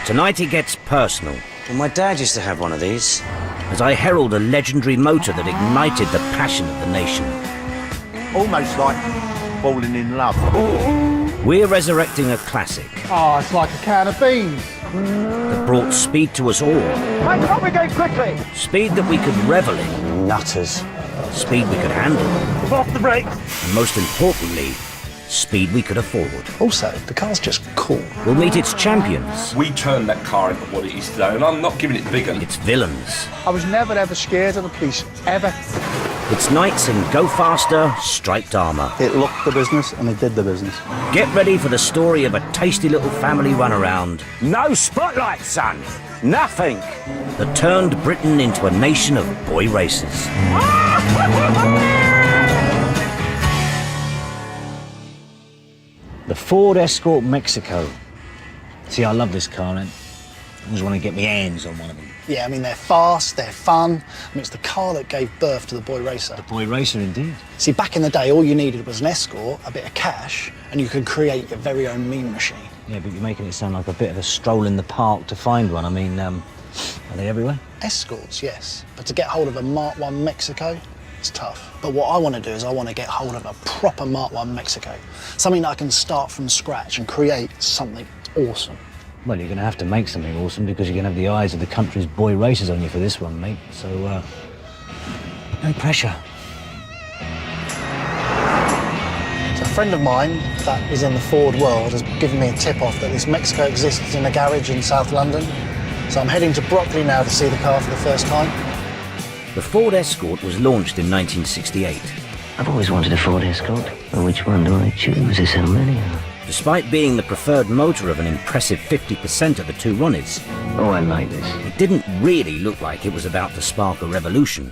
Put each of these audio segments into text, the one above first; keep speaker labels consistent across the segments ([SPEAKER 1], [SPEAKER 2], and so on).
[SPEAKER 1] Tonight it gets personal.
[SPEAKER 2] Well, my dad used to have one of these.
[SPEAKER 1] As I herald a legendary motor that ignited the passion of the nation.
[SPEAKER 3] Almost like falling in love.
[SPEAKER 1] We're resurrecting a classic.
[SPEAKER 4] Oh, it's like a can of beans.
[SPEAKER 1] That brought speed to us all.
[SPEAKER 4] Hey, up again quickly!
[SPEAKER 1] Speed that we could revel in.
[SPEAKER 2] Nutters.
[SPEAKER 1] Speed we could handle.
[SPEAKER 3] Off the brakes.
[SPEAKER 1] And most importantly, speed we could afford.
[SPEAKER 5] Also, the car's just cool.
[SPEAKER 1] We'll meet its champions.
[SPEAKER 6] We turned that car into what it is today, and I'm not giving it bigger.
[SPEAKER 1] Its villains.
[SPEAKER 4] I was never ever scared of the police, ever.
[SPEAKER 1] Its knights in go faster, striped armour.
[SPEAKER 5] It looked the business and it did the business.
[SPEAKER 1] Get ready for the story of a tasty little family runaround
[SPEAKER 2] No spotlight, son. Nothing.
[SPEAKER 1] that turned Britain into a nation of boy racers. The Ford Escort Mexico. See, I love this car, man. I always want to get my hands on one of them.
[SPEAKER 5] Yeah, I mean, they're fast, they're fun. I mean, it's the car that gave birth to the boy racer.
[SPEAKER 1] Boy racer, indeed.
[SPEAKER 5] See, back in the day, all you needed was an Escort, a bit of cash, and you could create your very own mean machine.
[SPEAKER 1] Yeah, but you're making it sound like a bit of a stroll in the park to find one. I mean, are they everywhere?
[SPEAKER 5] Escorts, yes. But to get hold of a Mark 1 Mexico, it's tough. But what I want to do is I want to get hold of a proper Mark 1 Mexico. Something that I can start from scratch and create something awesome.
[SPEAKER 1] Well, you're going to have to make something awesome because you're going to have the eyes of the country's boy racers on you for this one, mate. So, no pressure.
[SPEAKER 5] So a friend of mine that is in the Ford world has given me a tip-off that this Mexico exists in a garage in South London. So I'm heading to Brockley now to see the car for the first time.
[SPEAKER 1] The Ford Escort was launched in 1968.
[SPEAKER 7] I've always wanted a Ford Escort. Well, which one do I choose? There's so many.
[SPEAKER 1] Despite being the preferred motor of an impressive 50% of the two Ronnies,
[SPEAKER 7] Oh, I like this.
[SPEAKER 1] it didn't really look like it was about to spark a revolution.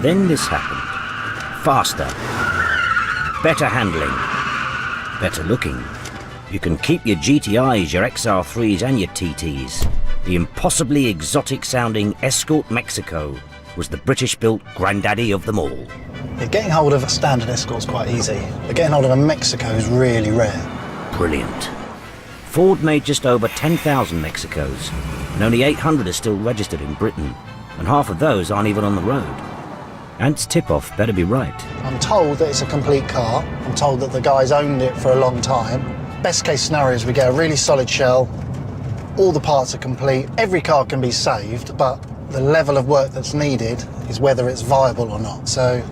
[SPEAKER 1] Then this happened. Faster. Better handling. Better looking. You can keep your GTIs, your XR3s and your TTs. The impossibly exotic-sounding Escort Mexico was the British-built granddaddy of them all.
[SPEAKER 5] Yeah, getting hold of a standard Escort's quite easy, but getting hold of a Mexico is really rare.
[SPEAKER 1] Brilliant. Ford made just over 10,000 Mexicos, and only 800 are still registered in Britain, and half of those aren't even on the road. Ant's tip-off better be right.
[SPEAKER 5] I'm told that it's a complete car. I'm told that the guy's owned it for a long time. Best case scenario is we get a really solid shell, all the parts are complete, every car can be saved, but the level of work that's needed is whether it's viable or not. So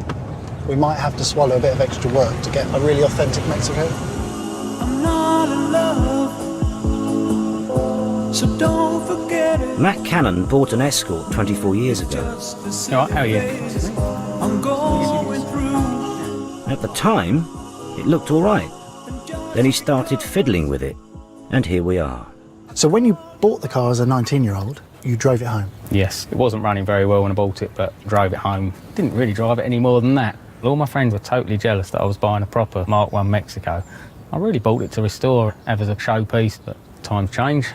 [SPEAKER 5] we might have to swallow a bit of extra work to get a really authentic Mexico.
[SPEAKER 8] I'm not in love, so don't forget it.
[SPEAKER 1] Matt Cannon bought an Escort 24 years ago.
[SPEAKER 4] All right, how are you?
[SPEAKER 8] I'm going through.
[SPEAKER 1] At the time, it looked all right. Then he started fiddling with it, and here we are.
[SPEAKER 5] So when you bought the car as a 19-year-old, you drove it home?
[SPEAKER 9] Yes, it wasn't running very well when I bought it, but drove it home. Didn't really drive it any more than that. All my friends were totally jealous that I was buying a proper Mark 1 Mexico. I really bought it to restore, have as a showpiece, but times change.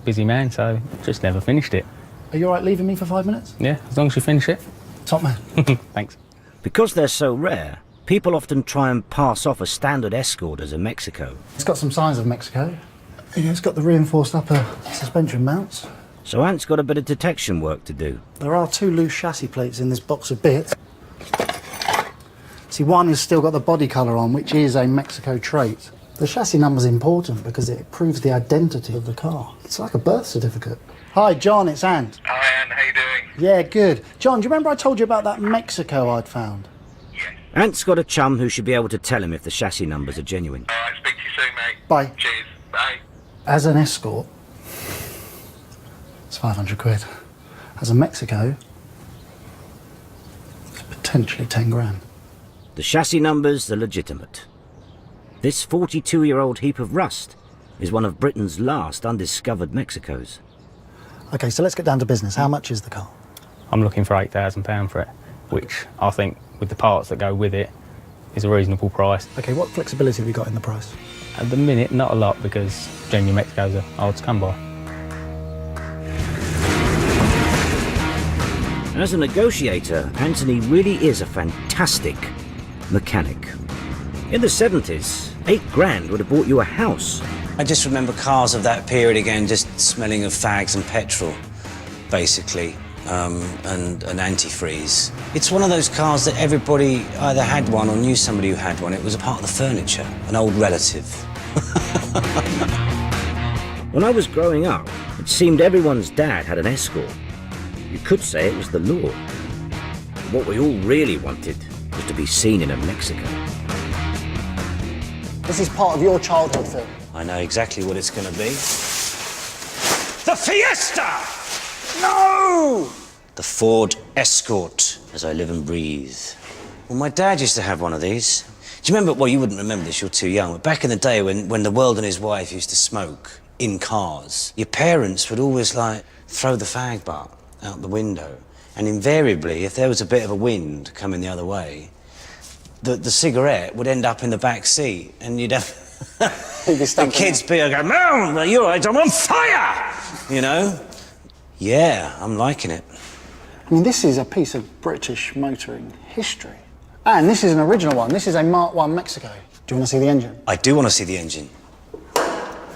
[SPEAKER 9] Busy man, so just never finished it.
[SPEAKER 5] Are you all right leaving me for 5 minutes?
[SPEAKER 9] Yeah, as long as you finish it.
[SPEAKER 5] Top man.
[SPEAKER 9] Thanks.
[SPEAKER 1] Because they're so rare, people often try and pass off a standard Escort as a Mexico.
[SPEAKER 5] It's got some signs of Mexico. Yeah, it's got the reinforced upper suspension mounts.
[SPEAKER 1] So Ant's got a bit of detection work to do.
[SPEAKER 5] There are 2 loose chassis plates in this box of bits. See, one has still got the body colour on, which is a Mexico trait. The chassis number's important because it proves the identity of the car. It's like a birth certificate. Hi, John, it's Ant.
[SPEAKER 10] Hi, Ant, how you doing?
[SPEAKER 5] Yeah, good. John, do you remember I told you about that Mexico I'd found?
[SPEAKER 10] Yes.
[SPEAKER 1] Ant's got a chum who should be able to tell him if the chassis numbers are genuine.
[SPEAKER 10] All right, speak to you soon, mate.
[SPEAKER 5] Bye.
[SPEAKER 10] Cheers. Bye.
[SPEAKER 5] As an Escort, it's 500 quid. As a Mexico, it's potentially 10 grand.
[SPEAKER 1] The chassis numbers are legitimate. This 42-year-old heap of rust is one of Britain's last undiscovered Mexicos.
[SPEAKER 5] OK, so let's get down to business. How much is the car?
[SPEAKER 9] I'm looking for £8,000 for it, which I think, with the parts that go with it, is a reasonable price.
[SPEAKER 5] OK, what flexibility have you got in the price?
[SPEAKER 9] At the minute, not a lot, because genuine Mexicos are hard to come by.
[SPEAKER 1] As a negotiator, Anthony really is a fantastic mechanic. In the 70s, 8 grand would have bought you a house.
[SPEAKER 2] I just remember cars of that period again, just smelling of fags and petrol, basically, and antifreeze. It's one of those cars that everybody either had one or knew somebody who had one. It was a part of the furniture, an old relative.
[SPEAKER 1] When I was growing up, it seemed everyone's dad had an Escort. You could say it was the law. What we all really wanted was to be seen in a Mexico.
[SPEAKER 5] This is part of your childhood film.
[SPEAKER 2] I know exactly what it's going to be. The Fiesta! No! The Ford Escort, as I live and breathe. Well, my dad used to have one of these. Do you remember, well, you wouldn't remember this, you're too young, but back in the day when the world and his wife used to smoke in cars, your parents would always, like, throw the fag butt out the window. And invariably, if there was a bit of a wind coming the other way, the cigarette would end up in the back seat, and you'd have the kids be going, "Mom, I'm on fire!" You know? Yeah, I'm liking it.
[SPEAKER 5] I mean, this is a piece of British motoring history. And this is an original one. This is a Mk1 Mexico. Do you want to see the engine?
[SPEAKER 2] I do want to see the engine.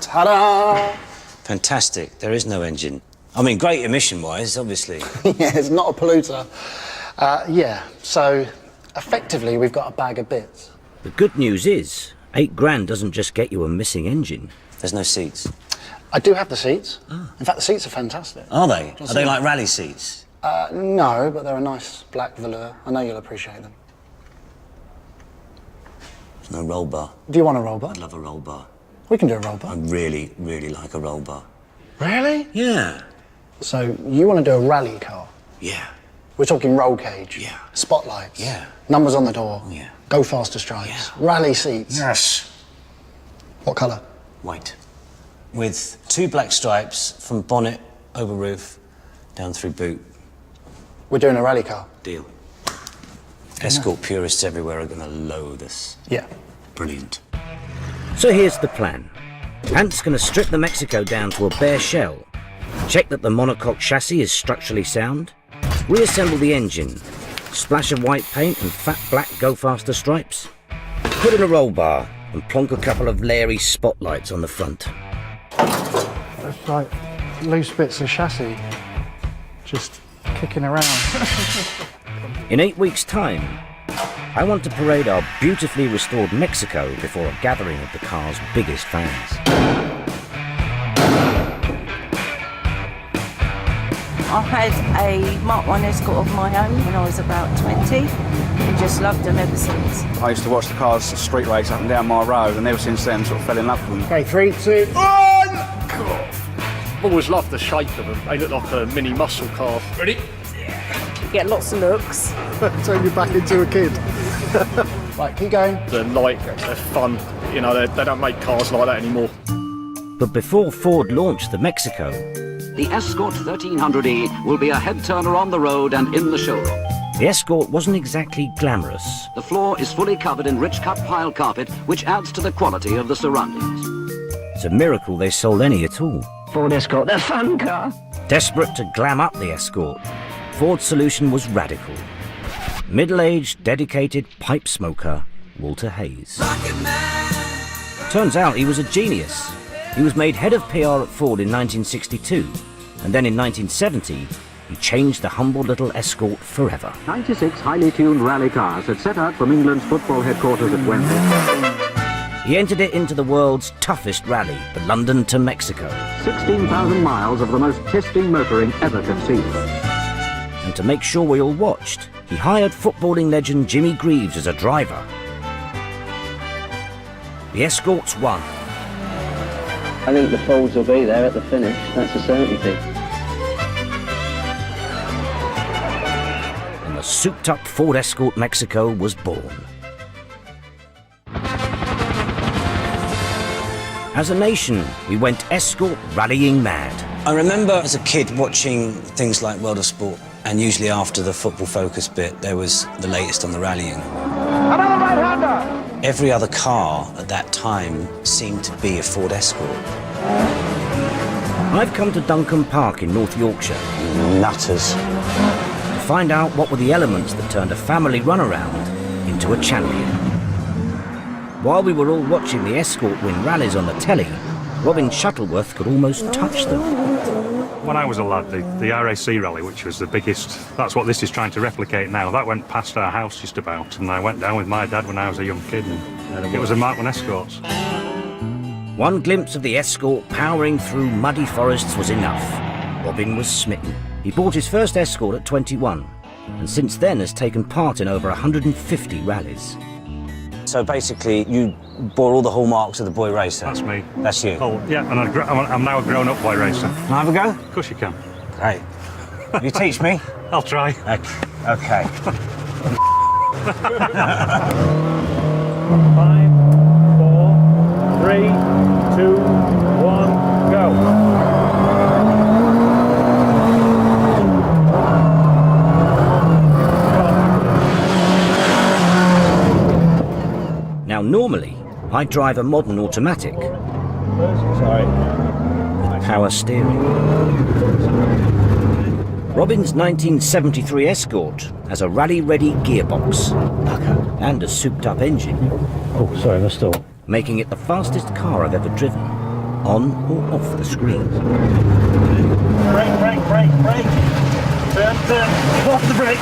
[SPEAKER 5] Ta-da!
[SPEAKER 2] Fantastic. There is no engine. I mean, great emission-wise, obviously.
[SPEAKER 5] Yeah, it's not a polluter. Yeah, so effectively we've got a bag of bits.
[SPEAKER 1] The good news is, £8 doesn't just get you a missing engine.
[SPEAKER 2] There's no seats.
[SPEAKER 5] I do have the seats. In fact, the seats are fantastic.
[SPEAKER 2] Are they? Are they like rally seats?
[SPEAKER 5] No, but they're a nice black velour. I know you'll appreciate them.
[SPEAKER 2] There's no roll bar.
[SPEAKER 5] Do you want a roll bar?
[SPEAKER 2] I'd love a roll bar.
[SPEAKER 5] We can do a roll bar.
[SPEAKER 2] I really, really like a roll bar.
[SPEAKER 5] Really?
[SPEAKER 2] Yeah.
[SPEAKER 5] So you want to do a rally car?
[SPEAKER 2] Yeah.
[SPEAKER 5] We're talking roll cage.
[SPEAKER 2] Yeah.
[SPEAKER 5] Spotlights.
[SPEAKER 2] Yeah.
[SPEAKER 5] Numbers on the door.
[SPEAKER 2] Yeah.
[SPEAKER 5] Go faster stripes.
[SPEAKER 2] Yeah.
[SPEAKER 5] Rally seats.
[SPEAKER 2] Yes.
[SPEAKER 5] What colour?
[SPEAKER 2] White. With 2 black stripes from bonnet over roof down through boot.
[SPEAKER 5] We're doing a rally car.
[SPEAKER 2] Deal. Escort purists everywhere are going to loathe us.
[SPEAKER 5] Yeah.
[SPEAKER 2] Brilliant.
[SPEAKER 1] So here's the plan. Ant's going to strip the Mexico down to a bare shell, check that the monocoque chassis is structurally sound, reassemble the engine, splash of white paint and fat black Go Faster stripes, put in a roll bar and plonk a couple of Larry spotlights on the front.
[SPEAKER 5] That's like loose bits of chassis just kicking around.
[SPEAKER 1] In 8 weeks' time, I want to parade our beautifully restored Mexico before a gathering of the car's biggest fans.
[SPEAKER 11] I had a Mk1 Escort of my own when I was about 20 and just loved them ever since.
[SPEAKER 12] I used to watch the cars street race up and down my road, and ever since then sort of fell in love with them.
[SPEAKER 5] Okay, 3, 2, 1!
[SPEAKER 4] I've always loved the shape of them. They look like a mini muscle car. Ready?
[SPEAKER 11] Get lots of looks.
[SPEAKER 4] Turn you back into a kid.
[SPEAKER 5] Right, keep going.
[SPEAKER 4] They're light, they're fun. You know, they don't make cars like that anymore.
[SPEAKER 1] But before Ford launched the Mexico,
[SPEAKER 13] the Escort 1300E will be a head-turner on the road and in the showroom.
[SPEAKER 1] the Escort wasn't exactly glamorous.
[SPEAKER 13] The floor is fully covered in rich cut pile carpet, which adds to the quality of the surroundings.
[SPEAKER 1] It's a miracle they sold any at all.
[SPEAKER 7] Ford Escort, the fun car.
[SPEAKER 1] Desperate to glam up the Escort, Ford's solution was radical. Middle-aged, dedicated pipe smoker, Walter Hayes. Turns out he was a genius. He was made head of PR at Ford in 1962, and then in 1970, he changed the humble little Escort forever.
[SPEAKER 13] 96 highly tuned rally cars had set out from England's football headquarters at Wembley.
[SPEAKER 1] He entered it into the world's toughest rally, the London to Mexico.
[SPEAKER 13] 16,000 miles of the most testing motoring ever conceived.
[SPEAKER 1] And to make sure we all watched, he hired footballing legend Jimmy Greaves as a driver. The Escorts won.
[SPEAKER 7] I think the Fords will be there at the finish, that's a certainty.
[SPEAKER 1] And the souped-up Ford Escort Mexico was born. As a nation, we went Escort rallying mad.
[SPEAKER 2] I remember as a kid watching things like World of Sport, and usually after the football-focused bit, there was the latest on the rallying.
[SPEAKER 4] Another right-hander!
[SPEAKER 2] Every other car at that time seemed to be a Ford Escort.
[SPEAKER 1] I've come to Duncombe Park in North Yorkshire.
[SPEAKER 2] Nutters.
[SPEAKER 1] To find out what were the elements that turned a family runaround into a champion. While we were all watching the Escort win rallies on the telly, Robin Shuttleworth could almost touch them.
[SPEAKER 14] When I was a lad, the RAC rally, which was the biggest, that's what this is trying to replicate now, that went past our house just about, and I went down with my dad when I was a young kid, and it was a Mark 1 Escorts.
[SPEAKER 1] One glimpse of the Escort powering through muddy forests was enough. Robin was smitten. He bought his first Escort at 21, and since then has taken part in over 150 rallies.
[SPEAKER 2] So basically, you bore all the hallmarks of the boy racer?
[SPEAKER 14] That's me.
[SPEAKER 2] That's you?
[SPEAKER 14] Oh, yeah, and I'm now a grown-up boy racer.
[SPEAKER 2] Can I have a go?
[SPEAKER 14] Of course you can.
[SPEAKER 2] Great. Will you teach me?
[SPEAKER 14] I'll try.
[SPEAKER 2] Okay.
[SPEAKER 4] 5, 4, 3, 2, 1, go.
[SPEAKER 1] Now, normally, I drive a modern automatic. Sorry. With power steering. Robin's 1973 Escort has a rally-ready gearbox and a souped-up engine.
[SPEAKER 9] Oh, sorry, let's stop.
[SPEAKER 1] Making it the fastest car I've ever driven, on or off the screen.
[SPEAKER 4] Brake, brake, brake, brake. Turn, turn. Off the brakes.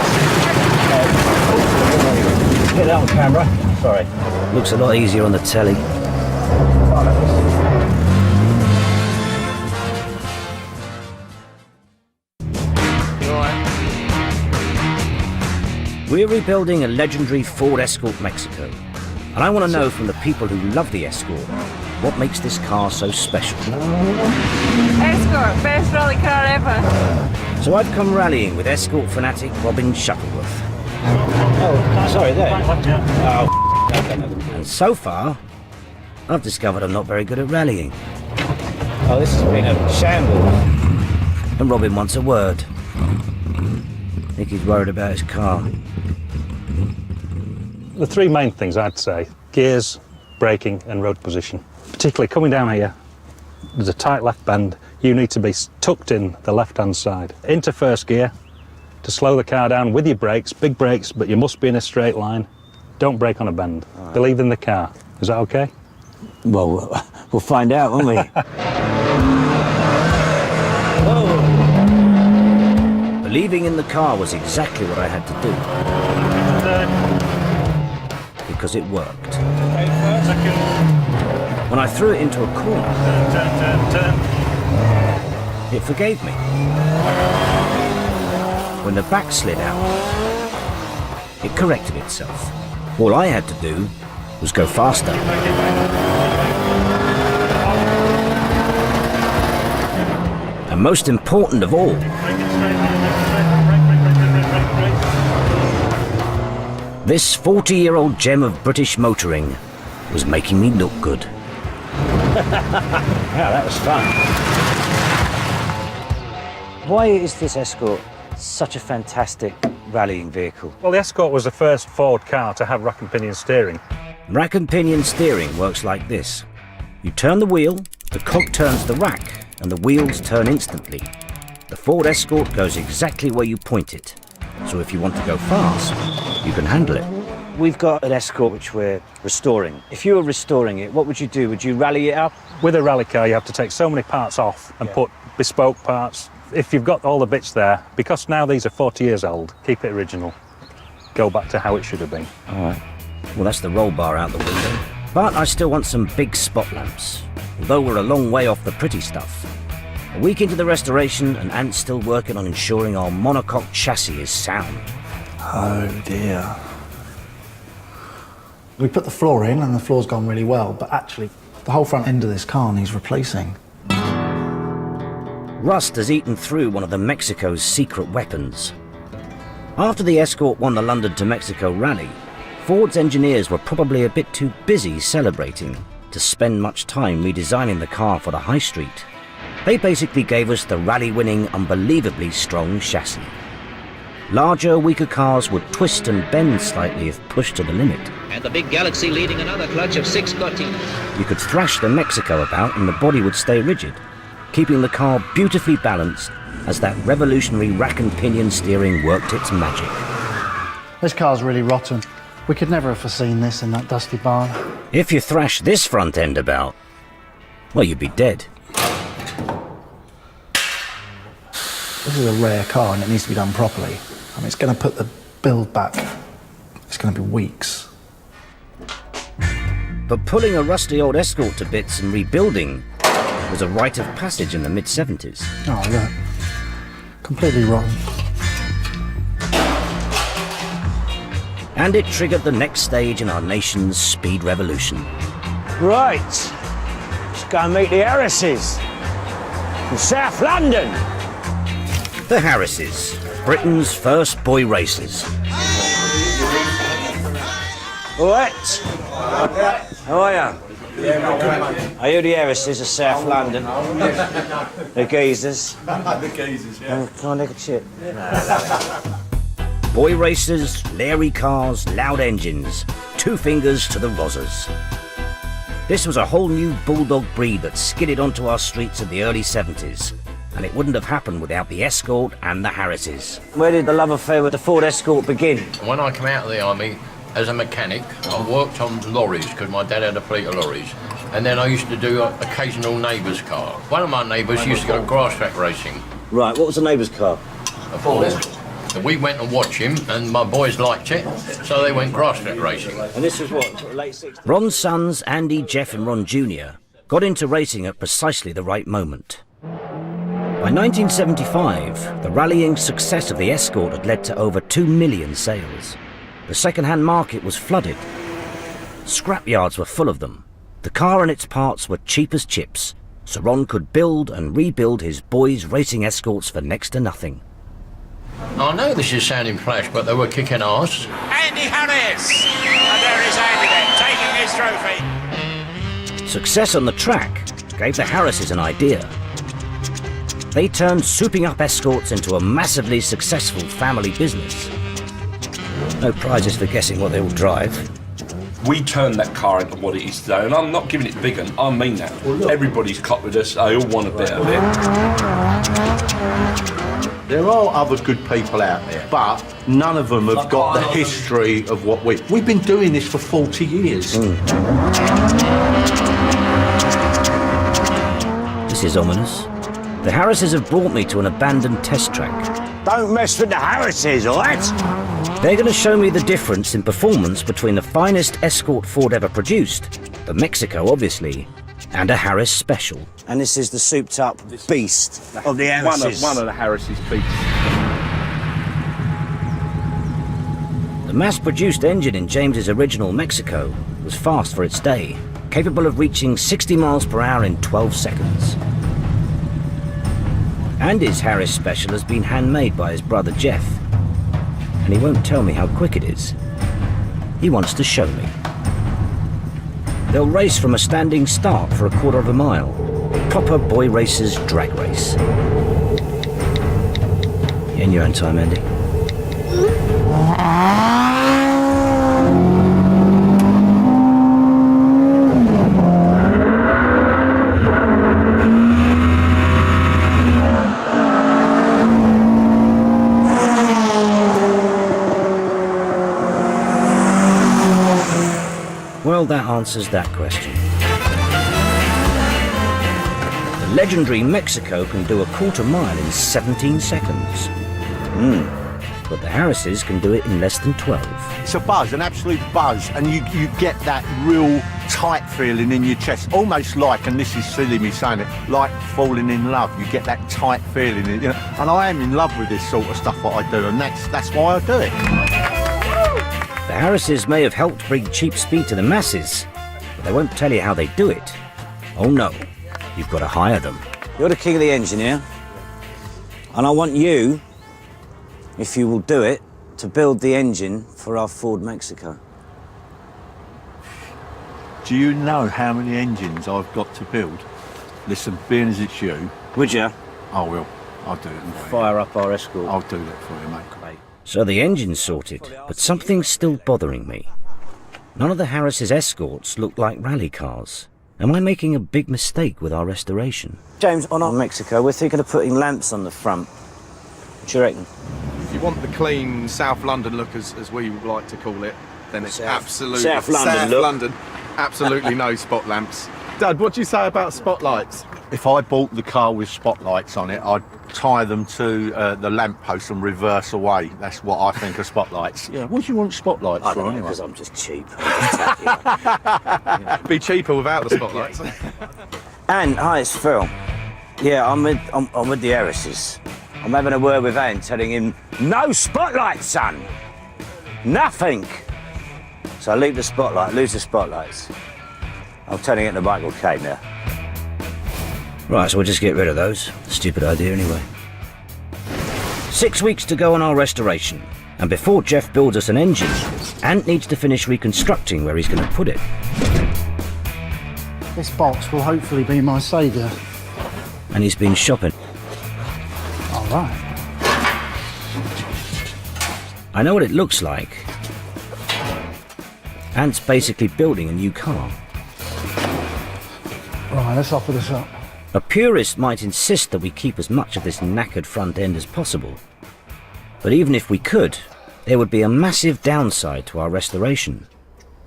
[SPEAKER 1] Get that on camera. Sorry. Looks a lot easier on the telly. We're rebuilding a legendary Ford Escort Mexico. And I want to know from the people who love the Escort, what makes this car so special.
[SPEAKER 11] Escort, best rally car ever.
[SPEAKER 1] So I've come rallying with Escort fanatic Robin Shuttleworth. Oh, sorry, there. Oh, and so far, I've discovered I'm not very good at rallying. Oh, this has been a shambles. And Robin wants a word. I think he's worried about his car.
[SPEAKER 14] The three main things I'd say, gears, braking and road position. Particularly coming down here, there's a tight left bend. You need to be tucked in the left-hand side. Into first gear to slow the car down with your brakes, big brakes, but you must be in a straight line. Don't brake on a bend. Right. Believe in the car. Is that okay?
[SPEAKER 2] Well, we'll find out, won't we?
[SPEAKER 1] Believing in the car was exactly what I had to do. Because it worked. When I threw it into a corner, it forgave me. When the back slid out, it corrected itself. All I had to do was go faster. And most important of all, this 40-year-old gem of British motoring was making me look good.
[SPEAKER 2] Yeah, that was fun. Why is this Escort such a fantastic rallying vehicle?
[SPEAKER 14] Well, the Escort was the first Ford car to have rack and pinion steering.
[SPEAKER 1] Rack and pinion steering works like this. You turn the wheel, the cog turns the rack, and the wheels turn instantly. The Ford Escort goes exactly where you point it. So if you want to go fast, you can handle it.
[SPEAKER 2] We've got an Escort which we're restoring. If you were restoring it, what would you do? Would you rally it up?
[SPEAKER 14] With a rally car, you have to take so many parts off and put bespoke parts. If you've got all the bits there, because now these are 40 years old, keep it original. Go back to how it should have been.
[SPEAKER 1] All right. Well, that's the roll bar out the window. But I still want some big spot lamps, although we're a long way off the pretty stuff. A week into the restoration, and Ant's still working on ensuring our monocoque chassis is sound.
[SPEAKER 5] Oh dear. We put the floor in and the floor's gone really well, but actually the whole front end of this car needs replacing.
[SPEAKER 1] Rust has eaten through one of the Mexico's secret weapons. After the Escort won the London to Mexico rally, Ford's engineers were probably a bit too busy celebrating to spend much time redesigning the car for the high street. They basically gave us the rally-winning, unbelievably strong chassis. Larger, weaker cars would twist and bend slightly if pushed to the limit.
[SPEAKER 15] And the big Galaxy leading another clutch of 6 Scotties.
[SPEAKER 1] You could thrash the Mexico about and the body would stay rigid, keeping the car beautifully balanced as that revolutionary rack and pinion steering worked its magic.
[SPEAKER 5] This car's really rotten. We could never have foreseen this in that dusty barn.
[SPEAKER 1] If you thrash this front end about, well, you'd be dead.
[SPEAKER 5] This is a rare car and it needs to be done properly. I mean, it's going to put the build back. It's going to be weeks.
[SPEAKER 1] But pulling a rusty old Escort to bits and rebuilding was a rite of passage in the mid-70s.
[SPEAKER 5] Oh, look. Completely rotten.
[SPEAKER 1] And it triggered the next stage in our nation's speed revolution.
[SPEAKER 2] Right. Let's go and meet the Harrises. From South London.
[SPEAKER 1] The Harrises, Britain's first boy racers.
[SPEAKER 2] All right. How are you? Are you the Harrises of South London? The geezers.
[SPEAKER 3] The geezers, yeah.
[SPEAKER 2] Can I lick a chip?
[SPEAKER 1] Boy racers, leery cars, loud engines, 2 fingers to the rozzers. This was a whole new bulldog breed that skidded onto our streets in the early 70s, and it wouldn't have happened without the Escort and the Harrises.
[SPEAKER 2] Where did the love affair with the Ford Escort begin?
[SPEAKER 16] When I came out of the army as a mechanic, I worked on lorries because my dad had a fleet of lorries. And then I used to do occasional neighbours' car. One of my neighbours used to go grass track racing.
[SPEAKER 2] Right, what was the neighbour's car?
[SPEAKER 16] A Ford Escort. And we went and watched him, and my boys liked it, so they went grass track racing.
[SPEAKER 2] And this was what, late 60s?
[SPEAKER 1] Ron's sons, Andy, Jeff and Ron Jr., got into racing at precisely the right moment. By 1975, the rallying success of the Escort had led to over 2 million sales. The second-hand market was flooded. Scrapyards were full of them. The car and its parts were cheap as chips, so Ron could build and rebuild his boys' racing Escorts for next to nothing.
[SPEAKER 16] I know this is sounding flash, but they were kicking arse.
[SPEAKER 17] Andy Harris! And there is Andy then, taking his trophy.
[SPEAKER 1] Success on the track gave the Harrises an idea. They turned souping up Escorts into a massively successful family business. No prizes for guessing what they will drive.
[SPEAKER 6] We turned that car into what it is today, and I'm not giving it big un, I mean that. Everybody's copied us, they all want a bit of it.
[SPEAKER 3] There are other good people out there, but none of them have got the history of what we've been doing this for 40 years.
[SPEAKER 1] This is ominous. The Harrises have brought me to an abandoned test track.
[SPEAKER 2] Don't mess with the Harrises, all right?
[SPEAKER 1] They're going to show me the difference in performance between the finest Escort Ford ever produced, the Mexico obviously, and a Harris Special.
[SPEAKER 2] And this is the souped-up beast of the Harrises.
[SPEAKER 12] One of the Harrises beasts.
[SPEAKER 1] The mass-produced engine in James's original Mexico was fast for its day, capable of reaching 60 miles per hour in 12 seconds. Andy's Harris Special has been handmade by his brother Jeff, and he won't tell me how quick it is. He wants to show me. They'll race from a standing start for a quarter of a mile. Proper boy racers drag race. In your own time, Andy. Well, that answers that question. The legendary Mexico can do a quarter mile in 17 seconds. But the Harrises can do it in less than 12.
[SPEAKER 3] It's a buzz, an absolute buzz, and you get that real tight feeling in your chest, almost like, and this is silly me saying it, like falling in love. You get that tight feeling, you know. And I am in love with this sort of stuff what I do, and that's why I do it.
[SPEAKER 1] The Harrises may have helped bring cheap speed to the masses, but they won't tell you how they do it. Oh no, you've got to hire them.
[SPEAKER 2] You're the king of the engine here, and I want you, if you will do it, to build the engine for our Ford Mexico.
[SPEAKER 3] Do you know how many engines I've got to build? Listen, being as it's you...
[SPEAKER 2] Would you?
[SPEAKER 3] I will. I'll do it.
[SPEAKER 2] Fire up our Escort.
[SPEAKER 3] I'll do that for you, mate.
[SPEAKER 2] Great.
[SPEAKER 1] So the engine's sorted, but something's still bothering me. None of the Harris' Escorts look like rally cars. Am I making a big mistake with our restoration?
[SPEAKER 2] James, on our Mexico, we're thinking of putting lamps on the front. What do you reckon?
[SPEAKER 18] If you want the clean South London look, as we would like to call it, then it's absolutely
[SPEAKER 2] South London look.
[SPEAKER 18] London. Absolutely no spot lamps. Dad, what do you say about spotlights?
[SPEAKER 3] If I bought the car with spotlights on it, I'd tie them to the lamppost and reverse away. That's what I think of spotlights. Yeah, what do you want spotlights
[SPEAKER 2] I
[SPEAKER 3] for
[SPEAKER 2] don't know,
[SPEAKER 3] anyway?
[SPEAKER 2] because I'm just cheap. I'm just tacky.
[SPEAKER 18] Be cheaper without the spotlights.
[SPEAKER 2] Anne, hi, it's Phil. Yeah, I'm with the heiresses. I'm having a word with Anne, telling him, no spotlights, son! Nothing! So I leave the spotlight, lose the spotlights. I'm turning it to Michael Caine now.
[SPEAKER 1] Right, so we'll just get rid of those. Stupid idea anyway. 6 weeks to go on our restoration. And before Jeff builds us an engine, Ant needs to finish reconstructing where he's going to put it.
[SPEAKER 5] This box will hopefully be my saviour.
[SPEAKER 1] And he's been shopping.
[SPEAKER 5] All right.
[SPEAKER 1] I know what it looks like. Ant's basically building a new car.
[SPEAKER 5] Right, let's offer this up.
[SPEAKER 1] A purist might insist that we keep as much of this knackered front end as possible. But even if we could, there would be a massive downside to our restoration.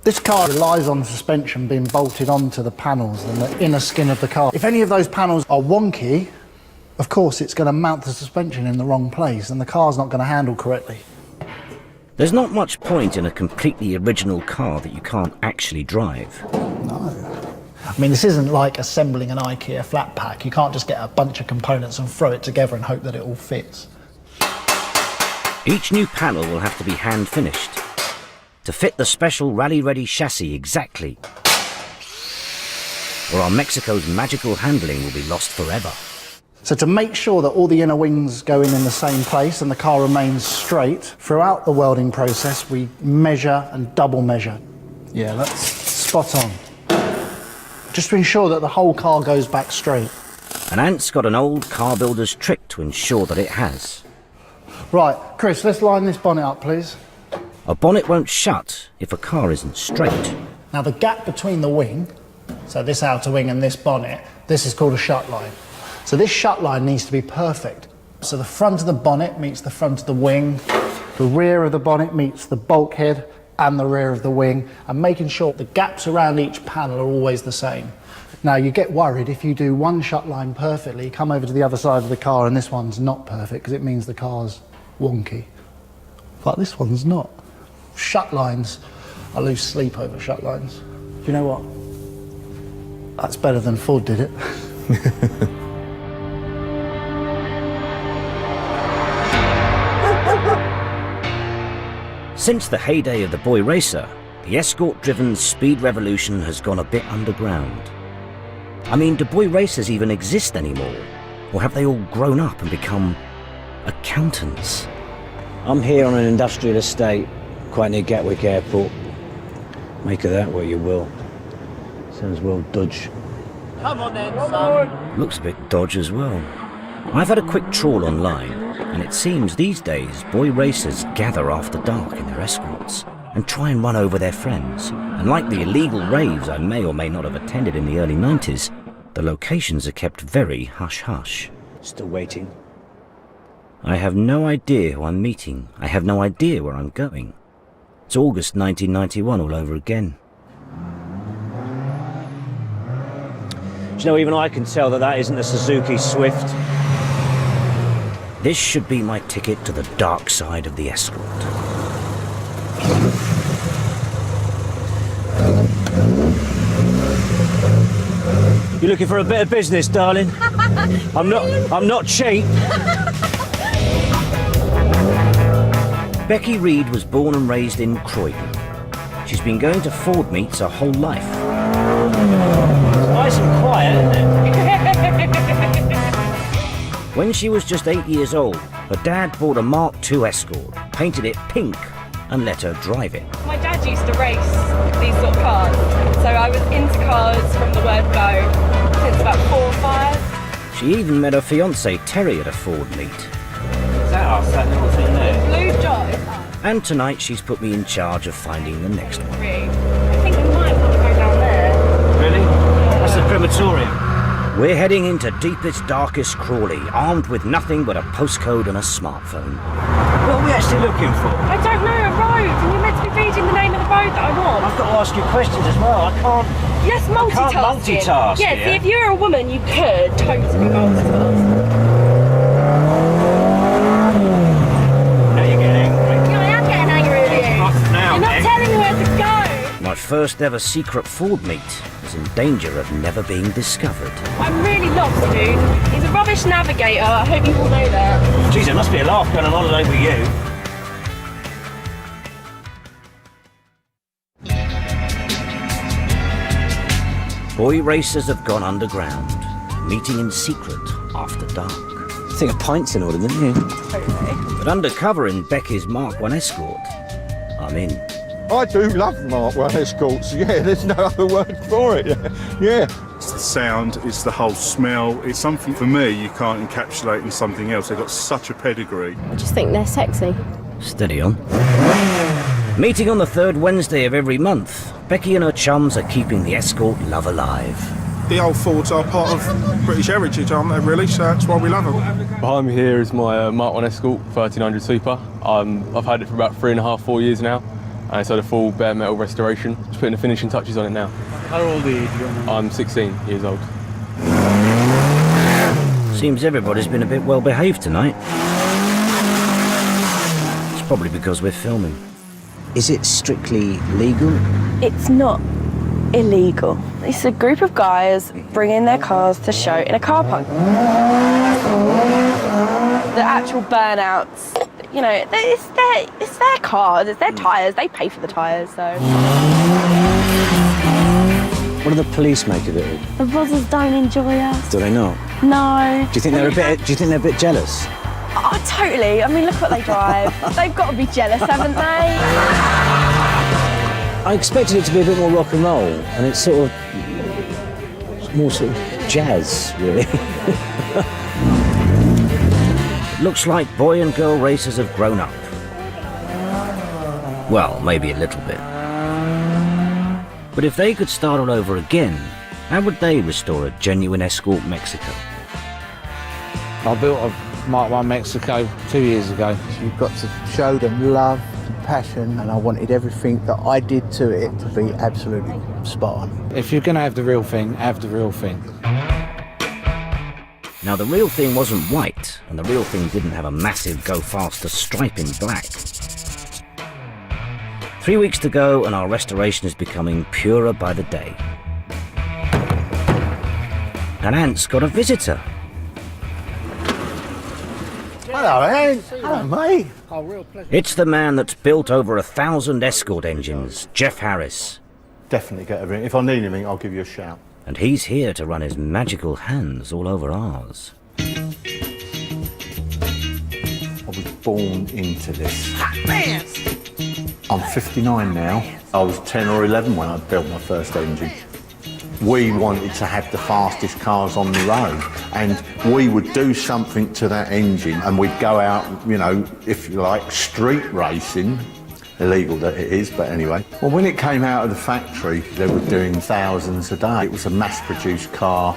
[SPEAKER 5] This car relies on suspension being bolted onto the panels and the inner skin of the car. If any of those panels are wonky, of course it's going to mount the suspension in the wrong place and the car's not going to handle correctly.
[SPEAKER 1] There's not much point in a completely original car that you can't actually drive.
[SPEAKER 5] No. I mean, this isn't like assembling an IKEA flat pack. You can't just get a bunch of components and throw it together and hope that it all fits.
[SPEAKER 1] Each new panel will have to be hand finished to fit the special rally-ready chassis exactly, or our Mexico's magical handling will be lost forever.
[SPEAKER 5] So to make sure that all the inner wings go in the same place and the car remains straight, throughout the welding process we measure and double measure. Yeah, that's spot on. Just to ensure that the whole car goes back straight.
[SPEAKER 1] And Ant's got an old car builder's trick to ensure that it has.
[SPEAKER 5] Right, Chris, let's line this bonnet up, please.
[SPEAKER 1] A bonnet won't shut if a car isn't straight.
[SPEAKER 5] Now the gap between the wing, so this outer wing and this bonnet, this is called a shut line. So this shut line needs to be perfect. So the front of the bonnet meets the front of the wing, the rear of the bonnet meets the bulkhead and the rear of the wing, and making sure the gaps around each panel are always the same. Now you get worried if you do one shut line perfectly, you come over to the other side of the car and this one's not perfect because it means the car's wonky. But this one's not. Shut lines, I lose sleep over shut lines. Do you know what? That's better than Ford did it.
[SPEAKER 1] Since the heyday of the boy racer, the Escort-driven speed revolution has gone a bit underground. I mean, do boy racers even exist anymore? Or have they all grown up and become accountants?
[SPEAKER 2] I'm here on an industrial estate, quite near Gatwick Airport. Make of that what you will. Sounds well dodge.
[SPEAKER 17] Come on then, son.
[SPEAKER 1] Looks a bit dodge as well. I've had a quick trawl online, and it seems these days boy racers gather after dark in their Escorts and try and run over their friends. And like the illegal raves I may or may not have attended in the early 90s, the locations are kept very hush-hush.
[SPEAKER 2] Still waiting.
[SPEAKER 1] I have no idea who I'm meeting. I have no idea where I'm going. It's August 1991 all over again.
[SPEAKER 2] Do you know, even I can tell that that isn't a Suzuki Swift.
[SPEAKER 1] This should be my ticket to the dark side of the Escort.
[SPEAKER 2] You looking for a bit of business, darling? I'm not cheap.
[SPEAKER 1] Becky Reed was born and raised in Croydon. She's been going to Ford meets her whole life.
[SPEAKER 2] It's nice and quiet, isn't it?
[SPEAKER 1] When she was just 8 years old, her dad bought a Mark II Escort, painted it pink, and let her drive it.
[SPEAKER 19] My dad used to race these sort of cars, so I was into cars from the word go since about 4 or 5.
[SPEAKER 1] She even met her fiancé Terry at a Ford meet.
[SPEAKER 2] Is that us, that little thing there?
[SPEAKER 19] Blue Drive.
[SPEAKER 1] And tonight she's put me in charge of finding the next one.
[SPEAKER 19] I think we might want to go down there.
[SPEAKER 2] Really? That's the crematorium.
[SPEAKER 1] We're heading into deepest, darkest Crawley, armed with nothing but a postcode and a smartphone. What are we actually looking for?
[SPEAKER 19] I don't know, a road, and you're meant to be reading the name of the road that I want.
[SPEAKER 1] I've got to ask you questions as well. I can't...
[SPEAKER 19] Yes, multitasking.
[SPEAKER 1] I can't multitask.
[SPEAKER 19] Yeah,
[SPEAKER 1] here.
[SPEAKER 19] see, if you're a woman, you could totally multitask.
[SPEAKER 1] Now you're getting angry.
[SPEAKER 19] Yeah, I am getting angry with you.
[SPEAKER 1] Now,
[SPEAKER 19] You're not telling me where to go.
[SPEAKER 1] My first ever secret Ford meet is in danger of never being discovered.
[SPEAKER 19] I'm really lost, dude. He's a rubbish navigator. I hope you all know that.
[SPEAKER 1] Geez, it must be a laugh going on holiday with you. Boy racers have gone underground, meeting in secret after dark.
[SPEAKER 2] I think a pint's in order, didn't you?
[SPEAKER 19] Totally.
[SPEAKER 1] But undercover in Becky's Mk1 Escort, I'm in.
[SPEAKER 3] I do love Mk1 Escorts, yeah, there's no other word for it, yeah.
[SPEAKER 20] It's the sound, it's the whole smell, it's something for me you can't encapsulate in something else. They've got such a pedigree.
[SPEAKER 19] I just think they're sexy.
[SPEAKER 1] Steady on. Meeting on the third Wednesday of every month, Becky and her chums are keeping the Escort love alive.
[SPEAKER 20] The old Fords are part of British heritage, aren't they, really? So that's why we love them.
[SPEAKER 21] Behind me here is my Mk1 Escort 1300 Super. I've had it for about 3.5, 4 years now, and it's had a full bare metal restoration. Just putting the finishing touches on it now.
[SPEAKER 22] How old are you?
[SPEAKER 21] I'm 16 years old.
[SPEAKER 1] Seems everybody's been a bit well behaved tonight. It's probably because we're filming.
[SPEAKER 2] Is it strictly legal?
[SPEAKER 11] It's not illegal. It's a group of guys bringing their cars to show in a car park. The actual burnouts, you know, it's their cars, it's their tyres, they pay for the tyres, so.
[SPEAKER 2] What do the police make of it all?
[SPEAKER 11] The brothers don't enjoy us.
[SPEAKER 2] Do they not?
[SPEAKER 11] No.
[SPEAKER 2] Do you think they're a bit jealous?
[SPEAKER 11] Oh, totally. I mean, look what they drive. They've got to be jealous, haven't they?
[SPEAKER 2] I expected it to be a bit more rock and roll, and it's sort of more sort of jazz, really.
[SPEAKER 1] Looks like boy and girl racers have grown up. Well, maybe a little bit. But if they could start all over again, how would they restore a genuine Escort Mexico?
[SPEAKER 23] I built a Mk1 Mexico 2 years ago.
[SPEAKER 24] You've got to show them love and passion, and I wanted everything that I did to it to be absolutely spot on.
[SPEAKER 23] If you're going to have the real thing, have the real thing.
[SPEAKER 1] Now, the real thing wasn't white, and the real thing didn't have a massive go faster stripe in black. 3 weeks to go, and our restoration is becoming purer by the day. And Ant's got a visitor.
[SPEAKER 3] Hello, Ant. Hello, mate.
[SPEAKER 23] Oh, real pleasure.
[SPEAKER 1] It's the man that's built over 1,000 Escort engines, Jeff Harris.
[SPEAKER 3] Definitely get everything. If I need anything, I'll give you a shout.
[SPEAKER 1] And he's here to run his magical hands all over ours.
[SPEAKER 3] I was born into this. I'm 59 now. I was 10 or 11 when I built my first engine. We wanted to have the fastest cars on the road, and we would do something to that engine, and we'd go out, you know, if you like, street racing. Illegal that it is, but anyway. Well, when it came out of the factory, they were doing thousands a day. It was a mass-produced car.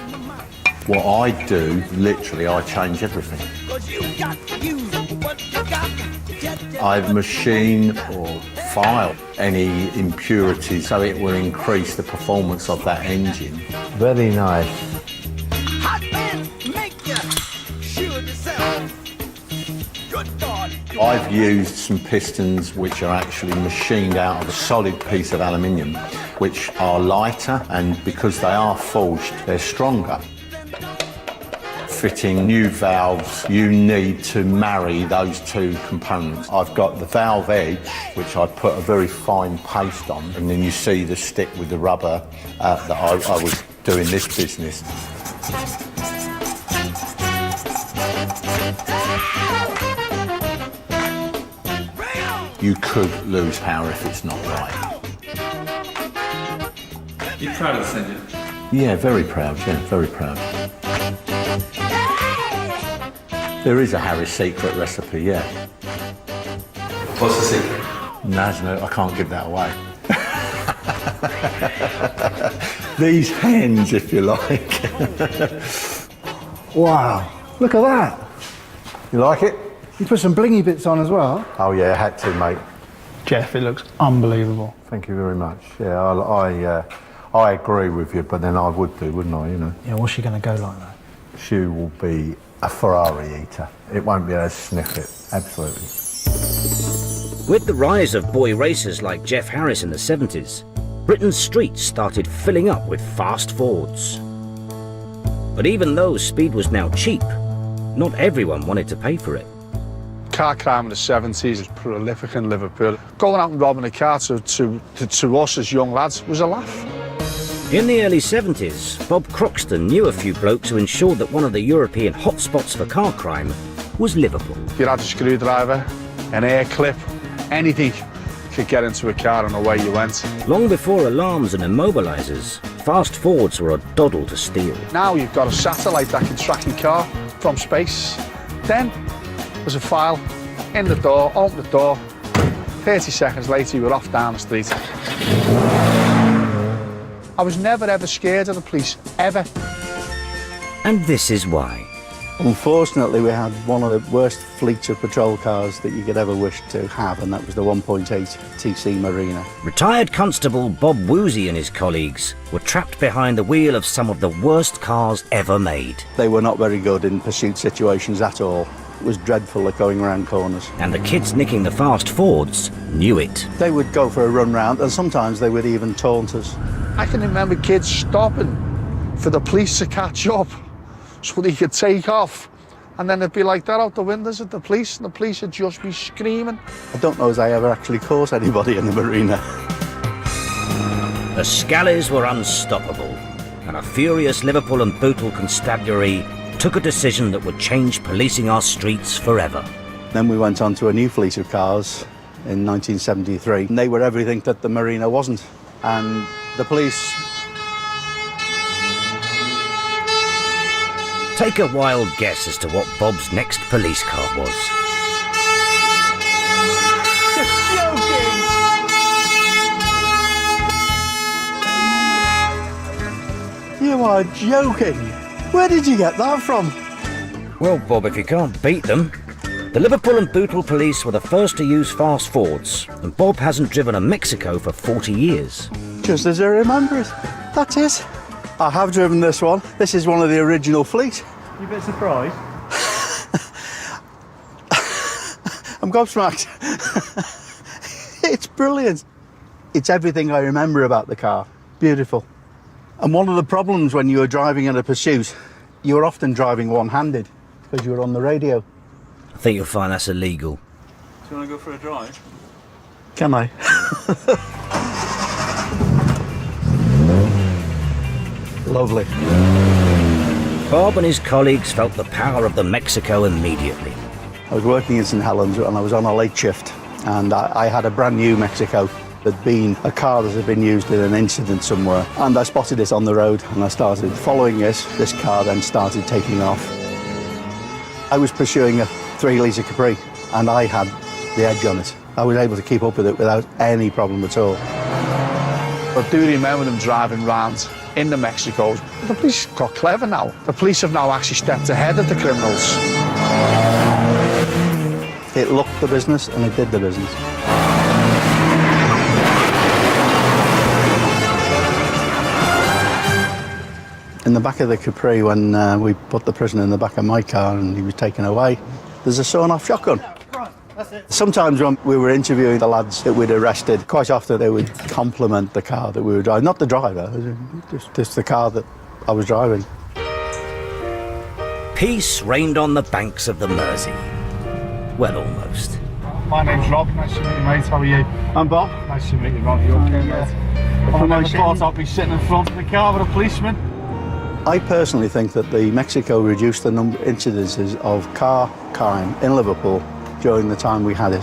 [SPEAKER 3] What I do, literally, I change everything. I machine or file any impurities so it will increase the performance of that engine. Very nice. I've used some pistons which are actually machined out of a solid piece of aluminium, which are lighter, and because they are forged, they're stronger. Fitting new valves, you need to marry those two components. I've got the valve edge, which I put a very fine paste on, and then you see the stick with the rubber that I was doing this business. You could lose power if it's not right.
[SPEAKER 22] You proud of this engine?
[SPEAKER 3] Yeah, very proud, very proud. There is a Harris secret recipe, yeah.
[SPEAKER 22] What's the secret?
[SPEAKER 3] No, I can't give that away. these hands, if you like.
[SPEAKER 5] Wow, look at that.
[SPEAKER 3] You like it?
[SPEAKER 5] You put some blingy bits on as well.
[SPEAKER 3] Oh yeah, I had to, mate.
[SPEAKER 23] Jeff, it looks unbelievable.
[SPEAKER 3] Thank you very much. Yeah, I agree with you, but then I would do, wouldn't I, you know?
[SPEAKER 5] Yeah, what's she going to go like that?
[SPEAKER 3] She will be a Ferrari eater. It won't be able to sniff it, absolutely.
[SPEAKER 1] With the rise of boy racers like Jeff Harris in the 70s, Britain's streets started filling up with fast Fords. But even though speed was now cheap, not everyone wanted to pay for it.
[SPEAKER 7] Car crime in the 70s was prolific in Liverpool. Going out and robbing a car to us as young lads was a laugh.
[SPEAKER 1] In the early 70s, Bob Croxton knew a few blokes who ensured that one of the European hotspots for car crime was Liverpool.
[SPEAKER 7] You had a screwdriver, an air clip, anything could get into a car and away you went.
[SPEAKER 1] Long before alarms and immobilisers, fast Fords were a doddle to steal.
[SPEAKER 7] Now you've got a satellite that can track your car from space. Then there's a file in the door, open the door, 30 seconds later you were off down the street. I was never ever scared of the police, ever.
[SPEAKER 1] And this is why.
[SPEAKER 24] Unfortunately, we had one of the worst fleets of patrol cars that you could ever wish to have, and that was the 1.8 TC Marina.
[SPEAKER 1] Retired Constable Bob Woozy and his colleagues were trapped behind the wheel of some of the worst cars ever made.
[SPEAKER 24] They were not very good in pursuit situations at all. It was dreadful at going around corners.
[SPEAKER 1] And the kids nicking the fast Fords knew it.
[SPEAKER 24] They would go for a run round, and sometimes they would even taunt us.
[SPEAKER 7] I can remember kids stopping for the police to catch up so they could take off. And then it'd be like that out the windows at the police, and the police would just be screaming.
[SPEAKER 24] I don't know as I ever actually caught anybody in the marina.
[SPEAKER 1] The Scallies were unstoppable, and a furious Liverpool and Bootle constabulary took a decision that would change policing our streets forever.
[SPEAKER 24] Then we went on to a new fleet of cars in 1973. And they were everything that the marina wasn't. And the police...
[SPEAKER 1] Take a wild guess as to what Bob's next police car was.
[SPEAKER 24] You are joking! Where did you get that from?
[SPEAKER 1] Well, Bob, if you can't beat them. The Liverpool and Bootle police were the first to use fast Fords, and Bob hasn't driven a Mexico for 40 years.
[SPEAKER 24] Just as I remember it. That's it. I have driven this one. This is one of the original fleet.
[SPEAKER 22] You a bit surprised?
[SPEAKER 24] I'm gobsmacked. It's brilliant. It's everything I remember about the car. Beautiful. And one of the problems when you were driving in a pursuit, you were often driving one-handed because you were on the radio.
[SPEAKER 1] I think you'll find that's illegal.
[SPEAKER 22] Do you want to go for a drive?
[SPEAKER 24] Can I? Lovely.
[SPEAKER 1] Bob and his colleagues felt the power of the Mexico immediately.
[SPEAKER 24] I was working in St Helens and I was on a late shift, and I had a brand new Mexico. There'd been a car that had been used in an incident somewhere, and I spotted it on the road and I started following it. This car then started taking off. I was pursuing a 3-litre Capri and I had the edge on it. I was able to keep up with it without any problem at all.
[SPEAKER 7] I do remember them driving round in the Mexicos. The police got clever now. The police have now actually stepped ahead of the criminals.
[SPEAKER 24] It looked the business and it did the business. In the back of the Capri, when we put the prisoner in the back of my car and he was taken away, there's a sawn-off shotgun. Sometimes when we were interviewing the lads that we'd arrested, quite often they would compliment the car that we were driving. Not the driver, just the car that I was driving.
[SPEAKER 1] Peace reigned on the banks of the Mersey. Well, almost.
[SPEAKER 7] My name's Rob. Nice to meet you, mate. How are you?
[SPEAKER 24] I'm Bob.
[SPEAKER 7] Nice to meet you, Rob. You okay, mate? I never thought I'd be sitting in front of the car with a policeman.
[SPEAKER 24] I personally think that the Mexico reduced the number of incidences of car crime in Liverpool during the time we had it.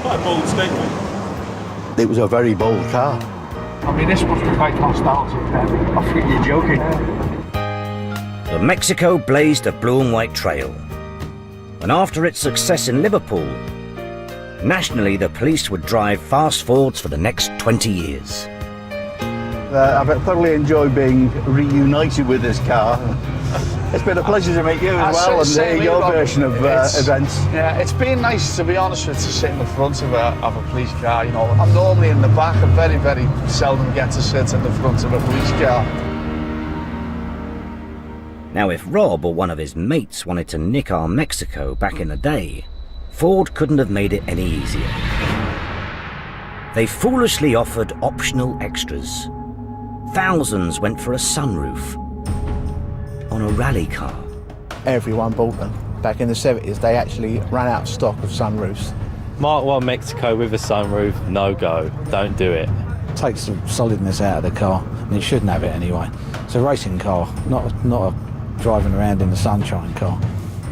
[SPEAKER 22] Quite a bold statement.
[SPEAKER 24] It was a very bold car.
[SPEAKER 7] I mean, this must be quite nostalgic then. I think you're joking.
[SPEAKER 1] The Mexico blazed a blue and white trail. And after its success in Liverpool, nationally the police would drive fast Fords for the next 20 years.
[SPEAKER 24] I've thoroughly enjoyed being reunited with this car. It's been a pleasure to meet you as well, and your version of events.
[SPEAKER 7] Yeah, it's been nice, to be honest with you, to sit in the front of a police car. You know, I'm normally in the back. I very, very seldom get to sit in the front of a police car.
[SPEAKER 1] Now, if Rob or one of his mates wanted to nick our Mexico back in the day, Ford couldn't have made it any easier. They foolishly offered optional extras. Thousands went for a sunroof on a rally car.
[SPEAKER 23] Everyone bought them. Back in the 70s, they actually ran out of stock of sunroofs.
[SPEAKER 8] Mark 1 Mexico with a sunroof, no go. Don't do it.
[SPEAKER 23] Takes the solidness out of the car, and it shouldn't have it anyway. It's a racing car, not a driving around in the sunshine car.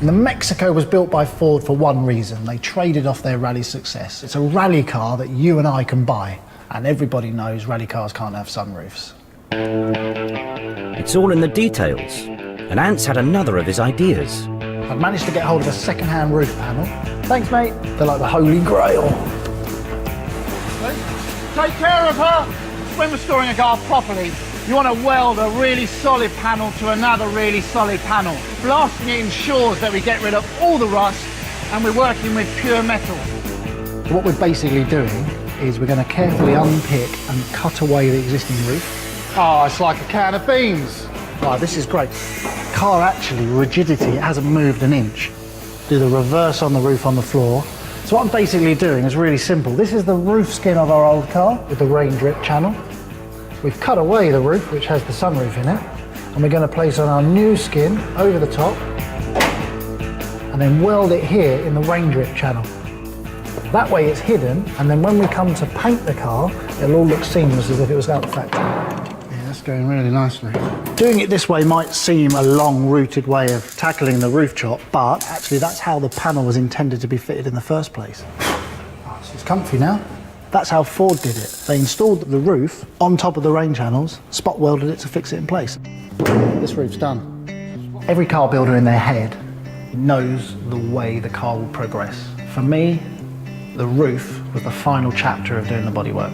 [SPEAKER 5] The Mexico was built by Ford for one reason. They traded off their rally success. It's a rally car that you and I can buy, and everybody knows rally cars can't have sunroofs.
[SPEAKER 1] It's all in the details, and Ants had another of his ideas.
[SPEAKER 5] I've managed to get hold of a second-hand roof panel. Thanks, mate. They're like the holy grail.
[SPEAKER 7] Take care of her. When we're storing a car properly, you want to weld a really solid panel to another really solid panel. Blasting it ensures that we get rid of all the rust, and we're working with pure metal.
[SPEAKER 5] What we're basically doing is we're going to carefully unpick and cut away the existing roof.
[SPEAKER 7] Oh, it's like a can of beans.
[SPEAKER 5] Right, this is great. Car actually, rigidity, it hasn't moved an inch. Do the reverse on the roof on the floor. So what I'm basically doing is really simple. This is the roof skin of our old car with the rain drip channel. We've cut away the roof, which has the sunroof in it, and we're going to place on our new skin over the top, and then weld it here in the rain drip channel. That way it's hidden, and then when we come to paint the car, it'll all look seamless as if it was out the factory.
[SPEAKER 7] Yeah, that's going really nicely.
[SPEAKER 5] Doing it this way might seem a long-rooted way of tackling the roof chop, but actually that's how the panel was intended to be fitted in the first place. Oh, it's comfy now. That's how Ford did it. They installed the roof on top of the rain channels, spot welded it to fix it in place. This roof's done. Every car builder in their head knows the way the car will progress. For me, the roof was the final chapter of doing the bodywork.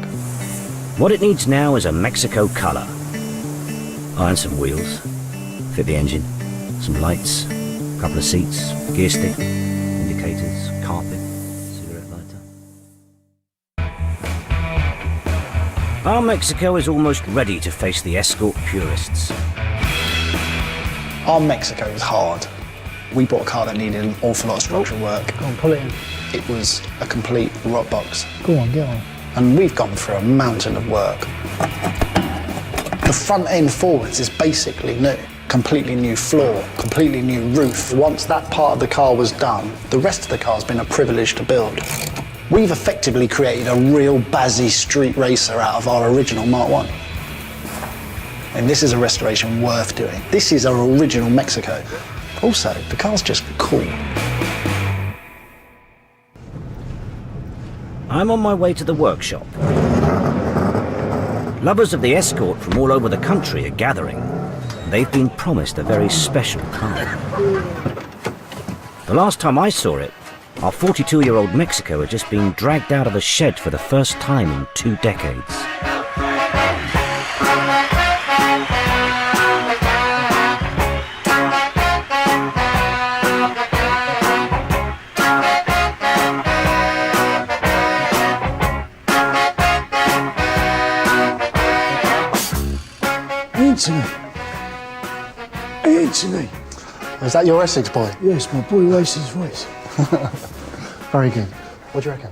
[SPEAKER 1] What it needs now is a Mexico colour. Oh, and some wheels. Fit the engine. Some lights. A couple of seats. Gear stick. Indicators. Carpet. Cigarette lighter. Our Mexico is almost ready to face the Escort purists.
[SPEAKER 5] Our Mexico was hard. We bought a car that needed an awful lot of structural work. Go on, pull it in. It was a complete rot box. Go on, get on. And we've gone through a mountain of work. The front end forwards is basically new. Completely new floor, completely new roof. Once that part of the car was done, the rest of the car's been a privilege to build. We've effectively created a real bazzy street racer out of our original Mark 1. And this is a restoration worth doing. This is our original Mexico. Also, the car's just cool.
[SPEAKER 1] I'm on my way to the workshop. Lovers of the Escort from all over the country are gathering. They've been promised a very special car. The last time I saw it, our 42-year-old Mexico had just been dragged out of a shed for the first time in 2 decades.
[SPEAKER 5] Anthony. Is that your Essex boy?
[SPEAKER 9] Yes, my boy races voice.
[SPEAKER 5] Very good. What do you reckon?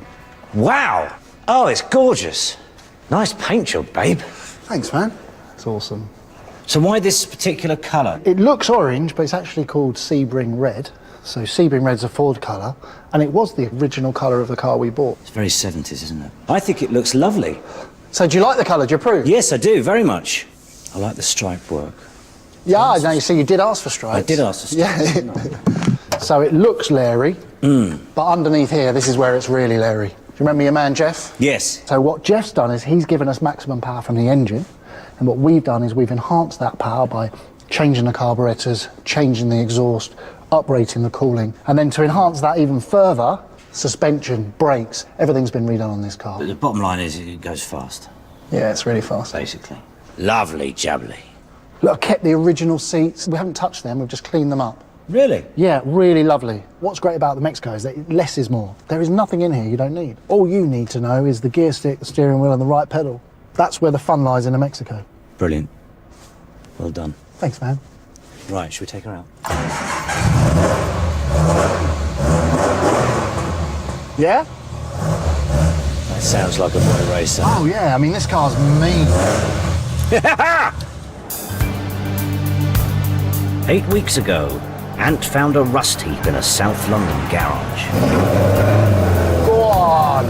[SPEAKER 2] Wow! Oh, it's gorgeous. Nice paint job, babe.
[SPEAKER 5] Thanks, man. It's awesome.
[SPEAKER 2] So why this particular colour?
[SPEAKER 5] It looks orange, but it's actually called Sebring Red. So Sebring Red's a Ford colour, and it was the original colour of the car we bought.
[SPEAKER 2] It's very 70s, isn't it? I think it looks lovely.
[SPEAKER 5] So do you like the colour? Do you approve?
[SPEAKER 2] Yes, I do, very much. I like the stripe work.
[SPEAKER 5] Yeah, no, you see, you did ask for stripes.
[SPEAKER 2] I did ask for stripes.
[SPEAKER 5] Yeah. So it looks Larry, but underneath here, this is where it's really Larry. Do you remember your man, Jeff?
[SPEAKER 2] Yes.
[SPEAKER 5] So what Jeff's done is he's given us maximum power from the engine, and what we've done is we've enhanced that power by changing the carburetors, changing the exhaust, uprating the cooling, and then to enhance that even further, suspension, brakes, everything's been redone on this car.
[SPEAKER 2] But the bottom line is it goes fast.
[SPEAKER 5] Yeah, it's really fast.
[SPEAKER 2] Basically. Lovely jubbly.
[SPEAKER 5] Look, I kept the original seats. We haven't touched them, we've just cleaned them up.
[SPEAKER 2] Really?
[SPEAKER 5] Yeah, really lovely. What's great about the Mexico is that less is more. There is nothing in here you don't need. All you need to know is the gear stick, the steering wheel and the right pedal. That's where the fun lies in a Mexico.
[SPEAKER 2] Brilliant. Well done.
[SPEAKER 5] Thanks, man.
[SPEAKER 2] Right, should we take her out?
[SPEAKER 5] Yeah?
[SPEAKER 2] That sounds like a boy racer.
[SPEAKER 5] Oh, yeah, I mean, this car's mean.
[SPEAKER 1] 8 weeks ago, Ant found a rust heap in a South London garage.
[SPEAKER 5] Go on!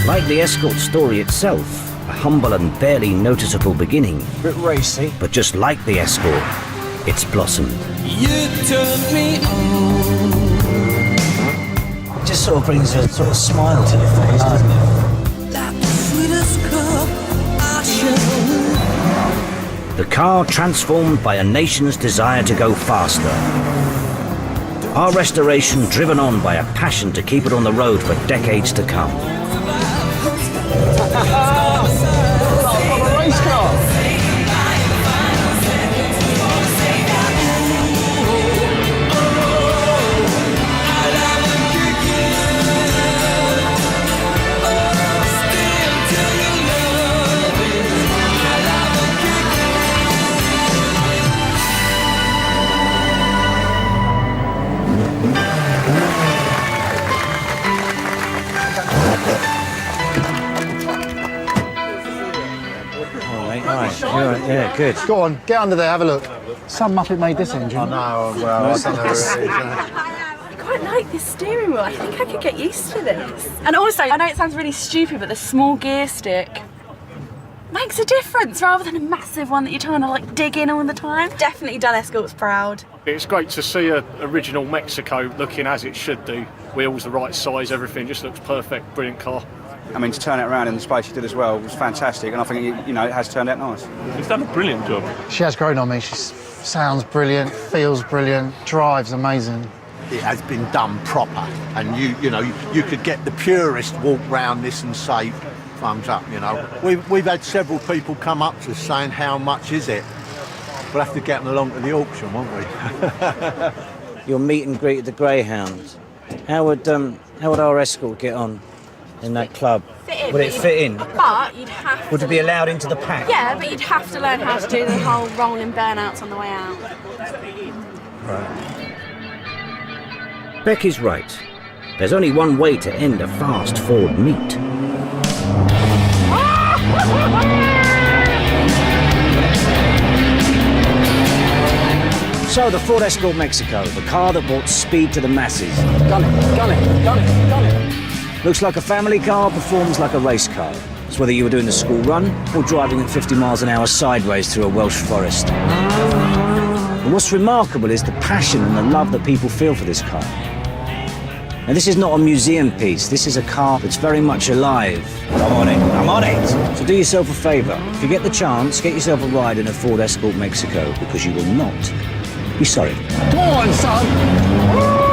[SPEAKER 1] Like the Escort story itself, a humble and barely noticeable beginning.
[SPEAKER 5] Bit racy.
[SPEAKER 1] But just like the Escort, it's blossomed.
[SPEAKER 4] You turned me on.
[SPEAKER 2] It just sort of brings a sort of smile to your face, doesn't it?
[SPEAKER 4] Like the sweetest cup I shall.
[SPEAKER 1] The car transformed by a nation's desire to go faster. Our restoration driven on by a passion to keep it on the road for decades to come.
[SPEAKER 5] A race car!
[SPEAKER 2] Right, yeah, good.
[SPEAKER 5] Go on, get under there, have a look. Some muppet made this engine.
[SPEAKER 3] I know, well, I don't know who it is.
[SPEAKER 19] I quite like this steering wheel. I think I could get used to this. And also, I know it sounds really stupid, but the small gear stick makes a difference rather than a massive one that you're trying to like dig in all the time. Definitely done Escort's proud.
[SPEAKER 22] It's great to see a original Mexico looking as it should do. Wheels the right size, everything just looks perfect. Brilliant car.
[SPEAKER 12] I mean, to turn it around in the space you did as well was fantastic, and I think, you know, it has turned out nice.
[SPEAKER 22] He's done a brilliant job.
[SPEAKER 5] She has grown on me. She sounds brilliant, feels brilliant, drives amazing.
[SPEAKER 3] It has been done proper, and you know, you could get the purist walk round this and say, thumbs up, you know. We've had several people come up to us saying, how much is it? We'll have to get them along to the auction, won't we?
[SPEAKER 2] Your meet and greet at the Greyhound. How would our Escort get on in that club?
[SPEAKER 19] Fit in,
[SPEAKER 2] Would it fit in?
[SPEAKER 19] But you'd have
[SPEAKER 2] Would it be allowed into the pack?
[SPEAKER 19] Yeah, but you'd have to learn how to do the whole rolling burnouts on the way out.
[SPEAKER 2] Right.
[SPEAKER 1] Becky's right. There's only one way to end a fast Ford meet.
[SPEAKER 2] So, the Ford Escort Mexico, the car that brought speed to the masses.
[SPEAKER 5] Gun it.
[SPEAKER 2] Looks like a family car, performs like a race car. It's whether you were doing the school run or driving at 50 miles an hour sideways through a Welsh forest. And what's remarkable is the passion and the love that people feel for this car. Now, this is not a museum piece. This is a car that's very much alive. I'm on it. So do yourself a favour. If you get the chance, get yourself a ride in a Ford Escort Mexico, because you will not be sorry.
[SPEAKER 5] Go on, son!